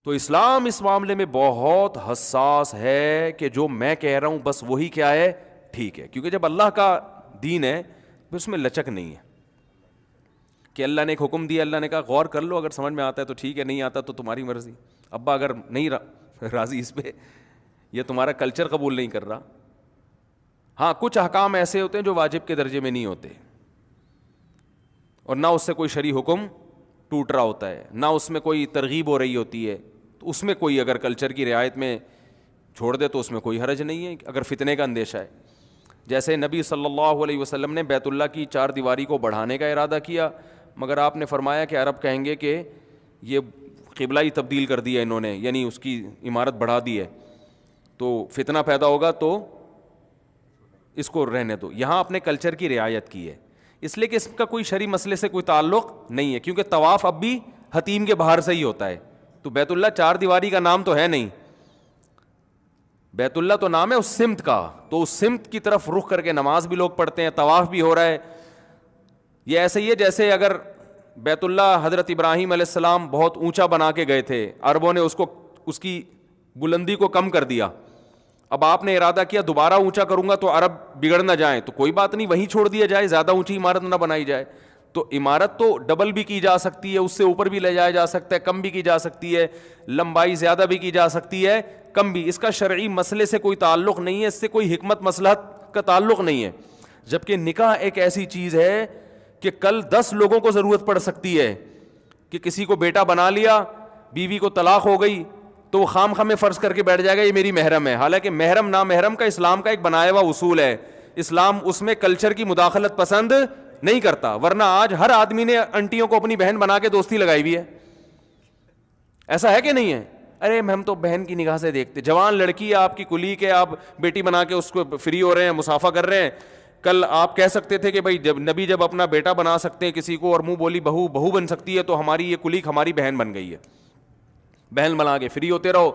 تو اسلام اس معاملے میں بہت حساس ہے کہ جو میں کہہ رہا ہوں بس وہی کیا ہے ٹھیک ہے، کیونکہ جب اللہ کا دین ہے پھر اس میں لچک نہیں ہے کہ اللہ نے ایک حکم دیا، اللہ نے کہا غور کر لو، اگر سمجھ میں آتا ہے تو ٹھیک ہے، نہیں آتا تو تمہاری مرضی، ابا اگر نہیں راضی اس پہ، یہ تمہارا کلچر قبول نہیں کر رہا۔ ہاں کچھ احکام ایسے ہوتے ہیں جو واجب کے درجے میں نہیں ہوتے، اور نہ اس سے کوئی شرعی حکم ٹوٹ رہا ہوتا ہے، نہ اس میں کوئی ترغیب ہو رہی ہوتی ہے، تو اس میں کوئی اگر کلچر کی رعایت میں چھوڑ دے تو اس میں کوئی حرج نہیں ہے اگر فتنے کا اندیشہ ہے۔ جیسے نبی صلی اللہ علیہ وسلم نے بیت اللہ کی چار دیواری کو بڑھانے کا ارادہ کیا، مگر آپ نے فرمایا کہ عرب کہیں گے کہ یہ قبلہ ہی تبدیل کر دیا انہوں نے، یعنی اس کی عمارت بڑھا دی ہے، تو فتنہ پیدا ہوگا تو اس کو رہنے دو۔ یہاں اپنے کلچر کی رعایت کی ہے، اس لیے کہ اس کا کوئی شرعی مسئلے سے کوئی تعلق نہیں ہے، کیونکہ طواف اب بھی حتیم کے باہر سے ہی ہوتا ہے، تو بیت اللہ چار دیواری کا نام تو ہے نہیں، بیت اللہ تو نام ہے اس سمت کا، تو اس سمت کی طرف رخ کر کے نماز بھی لوگ پڑھتے ہیں، طواف بھی ہو رہا ہے۔ یہ ایسے ہی ہے جیسے اگر بیت اللہ حضرت ابراہیم علیہ السلام بہت اونچا بنا کے گئے تھے، عربوں نے اس کی بلندی کو کم کر دیا، اب آپ نے ارادہ کیا دوبارہ اونچا کروں گا تو عرب بگڑ نہ جائیں، تو کوئی بات نہیں، وہیں چھوڑ دیا جائے، زیادہ اونچی عمارت نہ بنائی جائے۔ تو عمارت تو ڈبل بھی کی جا سکتی ہے، اس سے اوپر بھی لے جایا جا سکتا ہے، کم بھی کی جا سکتی ہے، لمبائی زیادہ بھی کی جا سکتی ہے، کم بھی، اس کا شرعی مسئلے سے کوئی تعلق نہیں ہے، اس سے کوئی حکمت مصلحت کا تعلق نہیں ہے۔ جبکہ نکاح ایک ایسی چیز ہے کہ کل 10 لوگوں کو ضرورت پڑ سکتی ہے، کہ کسی کو بیٹا بنا لیا، بیوی کو طلاق ہو گئی تو وہ خام خواہ میں فرض کر کے بیٹھ جائے گا یہ میری محرم ہے، حالانکہ محرم نامحرم کا اسلام کا ایک بنایا ہوا اصول ہے، اسلام اس میں کلچر کی مداخلت پسند نہیں کرتا، ورنہ آج ہر آدمی نے انٹیوں کو اپنی بہن بنا کے دوستی لگائی ہوئی ہے، ایسا ہے کہ نہیں ہے؟ ارے ہم تو بہن کی نگاہ سے دیکھتے، جوان لڑکی ہے آپ کی کلیگ ہے، آپ بیٹی بنا کے اس کو فری ہو رہے ہیں، مسافہ کر رہے ہیں، کل آپ کہہ سکتے تھے کہ بھائی جب نبی جب اپنا بیٹا بنا سکتے ہیں کسی کو، اور منہ بولی بہو بن سکتی ہے، تو ہماری یہ کلیگ ہماری بہن بن گئی ہے، بہن بنا کے فری ہوتے رہو،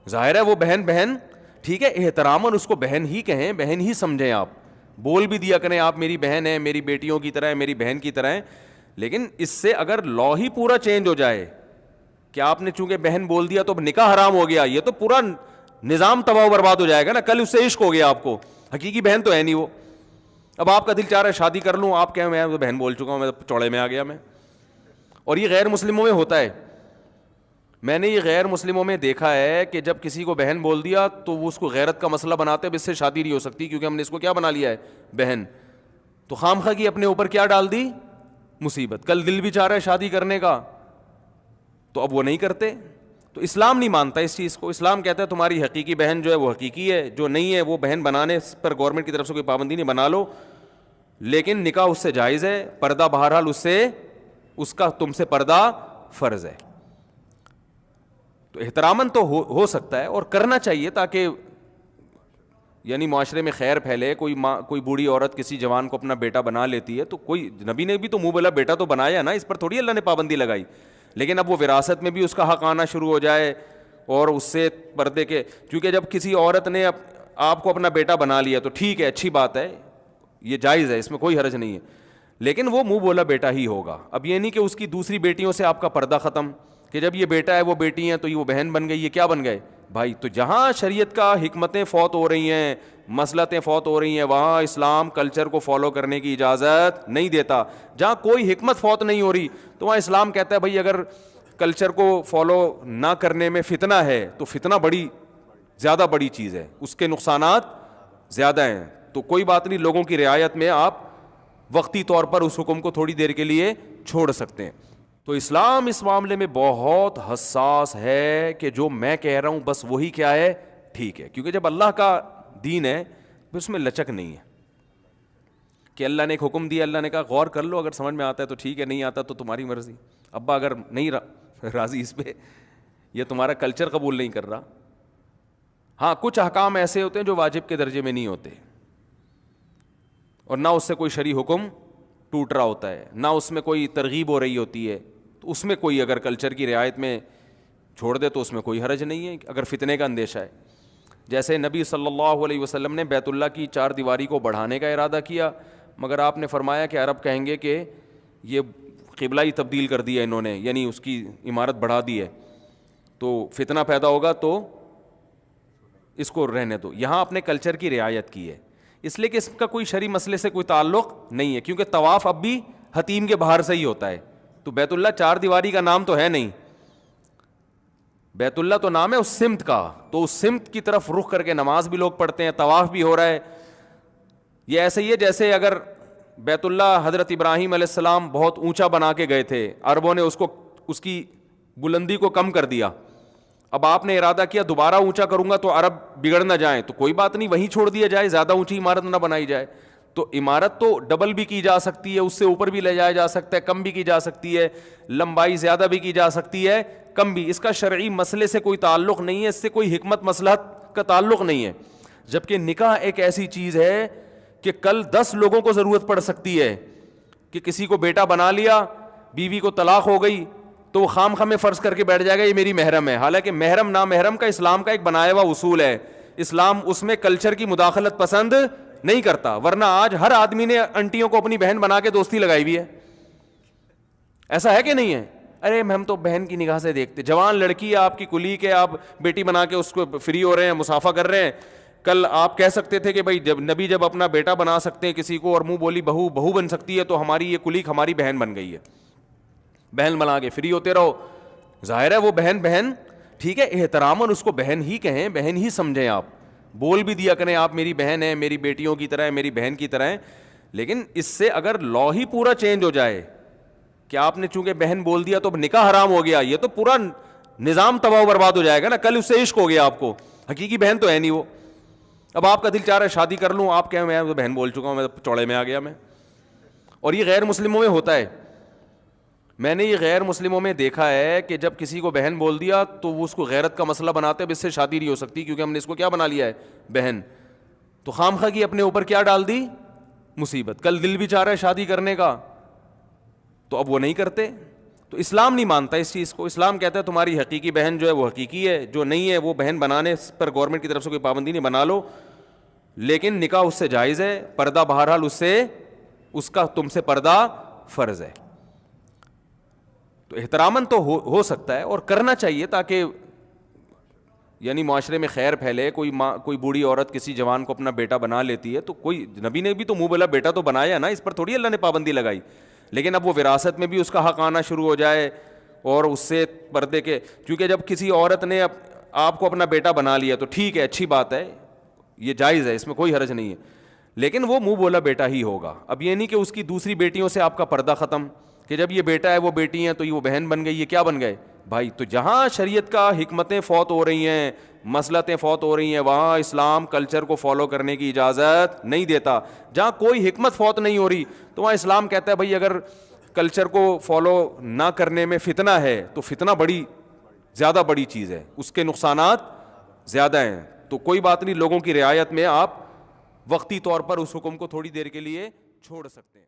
ظاہر ہے وہ بہن ٹھیک ہے، احتراماً اس کو بہن ہی کہیں، بہن ہی سمجھیں، آپ بول بھی دیا کریں آپ میری بہن ہے، میری بیٹیوں کی طرح ہے، میری بہن کی طرح ہے، لیکن اس سے اگر لا ہی پورا چینج ہو جائے کہ آپ نے چونکہ بہن بول دیا تو اب نکاح حرام ہو گیا، یہ تو پورا نظام تباہ و برباد ہو جائے گا نا، کل اس سے عشق ہو گیا آپ کو، حقیقی بہن تو ہے نہیں وہ، اب آپ کا دل چاہ رہا ہے شادی کر لوں، آپ کہیں میں بہن بول چکا ہوں، میں چوڑے میں آ گیا میں، اور یہ غیر مسلموں میں ہوتا ہے، میں نے یہ غیر مسلموں میں دیکھا ہے کہ جب کسی کو بہن بول دیا تو وہ اس کو غیرت کا مسئلہ بناتے ہیں، اب اس سے شادی نہیں ہو سکتی کیونکہ ہم نے اس کو کیا بنا لیا ہے بہن، تو خام خواہ کی اپنے اوپر کیا ڈال دی مصیبت، کل دل بھی چاہ رہا ہے شادی کرنے کا تو اب وہ نہیں کرتے، تو اسلام نہیں مانتا اس چیز کو، اسلام کہتا ہے تمہاری حقیقی بہن جو ہے وہ حقیقی ہے، جو نہیں ہے وہ بہن بنانے پر گورنمنٹ کی طرف سے کوئی پابندی نہیں، بنا لو، لیکن نکاح اس سے جائز ہے، پردہ بہرحال اس کا تم سے پردہ فرض ہے، تو احتراماً تو ہو سکتا ہے اور کرنا چاہیے تاکہ یعنی معاشرے میں خیر پھیلے، کوئی بوڑھی عورت کسی جوان کو اپنا بیٹا بنا لیتی ہے تو کوئی نبی نے بھی تو منہ بولا بیٹا تو بنایا نا، اس پر تھوڑی اللہ نے پابندی لگائی، لیکن اب وہ وراثت میں بھی اس کا حق آنا شروع ہو جائے اور اس سے پردے کے، کیونکہ جب کسی عورت نے آپ کو اپنا بیٹا بنا لیا تو ٹھیک ہے، اچھی بات ہے، یہ جائز ہے، اس میں کوئی حرج نہیں ہے، لیکن وہ منہ بولا بیٹا ہی ہوگا، اب یہ نہیں کہ اس کی دوسری بیٹیوں سے آپ کا پردہ ختم، کہ جب یہ بیٹا ہے وہ بیٹی ہیں تو یہ وہ بہن بن گئی، یہ کیا بن گئے بھائی، تو جہاں شریعت کا حکمتیں فوت ہو رہی ہیں، مصلحتیں فوت ہو رہی ہیں، وہاں اسلام کلچر کو فالو کرنے کی اجازت نہیں دیتا، جہاں کوئی حکمت فوت نہیں ہو رہی تو وہاں اسلام کہتا ہے بھائی اگر کلچر کو فالو نہ کرنے میں فتنہ ہے تو فتنہ زیادہ بڑی چیز ہے، اس کے نقصانات زیادہ ہیں، تو کوئی بات نہیں، لوگوں کی رعایت میں آپ وقتی طور پر اس حکم کو تھوڑی دیر کے لیے چھوڑ سکتے ہیں۔ تو اسلام اس معاملے میں بہت حساس ہے کہ جو میں کہہ رہا ہوں بس وہی کیا ہے ٹھیک ہے، کیونکہ جب اللہ کا دین ہے پھر اس میں لچک نہیں ہے کہ اللہ نے ایک حکم دیا، اللہ نے کہا غور کر لو، اگر سمجھ میں آتا ہے تو ٹھیک ہے، نہیں آتا تو تمہاری مرضی، ابا اگر نہیں راضی اس پہ، یہ تمہارا کلچر قبول نہیں کر رہا۔ ہاں کچھ احکام ایسے ہوتے ہیں جو واجب کے درجے میں نہیں ہوتے، اور نہ اس سے کوئی شرعی حکم ٹوٹ رہا ہوتا ہے، نہ اس میں کوئی ترغیب ہو رہی ہوتی ہے، تو اس میں کوئی اگر کلچر کی رعایت میں چھوڑ دے تو اس میں کوئی حرج نہیں ہے اگر فتنے کا اندیشہ ہے۔ جیسے نبی صلی اللہ علیہ وسلم نے بیت اللہ کی چار دیواری کو بڑھانے کا ارادہ کیا، مگر آپ نے فرمایا کہ عرب کہیں گے کہ یہ قبلہ ہی تبدیل کر دیا انہوں نے، یعنی اس کی عمارت بڑھا دی ہے، تو فتنہ پیدا ہوگا تو اس کو رہنے دو. یہاں اپنے کلچر کی رعایت کی ہے, اس لیے کہ اس کا کوئی شرعی مسئلے سے کوئی تعلق نہیں ہے, کیونکہ طواف اب بھی حتیم کے باہر سے ہی ہوتا ہے. تو بیت اللہ چار دیواری کا نام تو ہے نہیں, بیت اللہ تو نام ہے اس سمت کا, تو اس سمت کی طرف رخ کر کے نماز بھی لوگ پڑھتے ہیں, طواف بھی ہو رہا ہے. یہ ایسے ہی ہے جیسے اگر بیت اللہ حضرت ابراہیم علیہ السلام بہت اونچا بنا کے گئے تھے, عربوں نے اس کی بلندی کو کم کر دیا. اب آپ نے ارادہ کیا دوبارہ اونچا کروں گا تو عرب بگڑ نہ جائیں, تو کوئی بات نہیں, وہیں چھوڑ دیا جائے, زیادہ اونچی عمارت نہ بنائی جائے. تو عمارت تو ڈبل بھی کی جا سکتی ہے, اس سے اوپر بھی لے جایا جا سکتا ہے, کم بھی کی جا سکتی ہے, لمبائی زیادہ بھی کی جا سکتی ہے, کم بھی. اس کا شرعی مسئلے سے کوئی تعلق نہیں ہے, اس سے کوئی حکمت مصلحت کا تعلق نہیں ہے. جبکہ نکاح ایک ایسی چیز ہے کہ کل 10 لوگوں کو ضرورت پڑ سکتی ہے, کہ کسی کو بیٹا بنا لیا, بیوی کو طلاق ہو گئی, تو وہ خام خامے فرض کر کے بیٹھ جائے گا یہ میری محرم ہے. حالانکہ محرم نامحرم کا اسلام کا ایک بنایا ہوا اصول ہے, اسلام اس میں کلچر کی مداخلت پسند نہیں کرتا. ورنہ آج ہر آدمی نے انٹیوں کو اپنی بہن بنا کے دوستی لگائی ہوئی ہے, ایسا ہے کہ نہیں ہے؟ ارے ہم تو بہن کی نگاہ سے دیکھتے, جوان لڑکی ہے آپ کی کلی کے, آپ بیٹی بنا کے اس کو فری ہو رہے ہیں, مسافہ کر رہے ہیں. کل آپ کہہ سکتے تھے کہ بھائی جب نبی جب اپنا بیٹا بنا سکتے ہیں کسی کو, اور منہ بولی بہو بن سکتی ہے, تو ہماری یہ کلیگ ہماری بہن بن گئی ہے, بہن بنا کے فری ہوتے رہو. ظاہر ہے وہ بہن ٹھیک ہے, احتراماً اس کو بہن ہی کہیں, بہن ہی سمجھیں, آپ بول بھی دیا کریں آپ میری بہن ہے, میری بیٹیوں کی طرح ہے, میری بہن کی طرح ہے. لیکن اس سے اگر لا ہی پورا چینج ہو جائے کہ آپ نے چونکہ بہن بول دیا تو نکاح حرام ہو گیا, یہ تو پورا نظام تباہ و برباد ہو جائے گا نا. کل اس سے عشق ہو گیا آپ کو, حقیقی بہن تو ہے نہیں وہ. اب آپ کا دل چاہ رہا ہے شادی کر لوں, آپ کہیں میں تو بہن بول چکا ہوں, میں تو چوڑے میں آ گیا میں. اور یہ غیر مسلموں میں ہوتا ہے, میں نے یہ غیر مسلموں میں دیکھا ہے کہ جب کسی کو بہن بول دیا تو وہ اس کو غیرت کا مسئلہ بناتے, اب اس سے شادی نہیں ہو سکتی کیونکہ ہم نے اس کو کیا بنا لیا ہے, بہن. تو خام خواہ کی اپنے اوپر کیا ڈال دی, مصیبت. کل دل بھی چاہ رہا ہے شادی کرنے کا تو اب وہ نہیں کرتے. تو اسلام نہیں مانتا اس چیز کو. اسلام کہتا ہے تمہاری حقیقی بہن جو ہے وہ حقیقی ہے, جو نہیں ہے وہ بہن بنانے پر گورنمنٹ کی طرف سے کوئی پابندی نہیں, بنا لو, لیکن نکاح اس سے جائز ہے, پردہ بہرحال اس کا تم سے پردہ فرض ہے. تو احتراماً تو ہو سکتا ہے اور کرنا چاہیے, تاکہ یعنی معاشرے میں خیر پھیلے. کوئی بوڑھی عورت کسی جوان کو اپنا بیٹا بنا لیتی ہے تو کوئی, نبی نے بھی تو منہ بولا بیٹا تو بنایا نا, اس پر تھوڑی اللہ نے پابندی لگائی. لیکن اب وہ وراثت میں بھی اس کا حق آنا شروع ہو جائے اور اس سے پردے کے, کیونکہ جب کسی عورت نے آپ کو اپنا بیٹا بنا لیا تو ٹھیک ہے, اچھی بات ہے, یہ جائز ہے, اس میں کوئی حرج نہیں ہے, لیکن وہ منہ بولا بیٹا ہی ہوگا. اب یہ نہیں کہ اس کی دوسری بیٹیوں سے آپ کا پردہ ختم, کہ جب یہ بیٹا ہے وہ بیٹی ہیں تو یہ وہ بہن بن گئی, یہ کیا بن گئے بھائی. تو جہاں شریعت کا حکمتیں فوت ہو رہی ہیں, مصلحتیں فوت ہو رہی ہیں, وہاں اسلام کلچر کو فالو کرنے کی اجازت نہیں دیتا. جہاں کوئی حکمت فوت نہیں ہو رہی تو وہاں اسلام کہتا ہے بھائی اگر کلچر کو فالو نہ کرنے میں فتنہ ہے تو فتنہ زیادہ بڑی چیز ہے, اس کے نقصانات زیادہ ہیں. تو کوئی بات نہیں, لوگوں کی رعایت میں آپ وقتی طور پر اس حکم کو تھوڑی دیر کے لیے چھوڑ سکتے ہیں.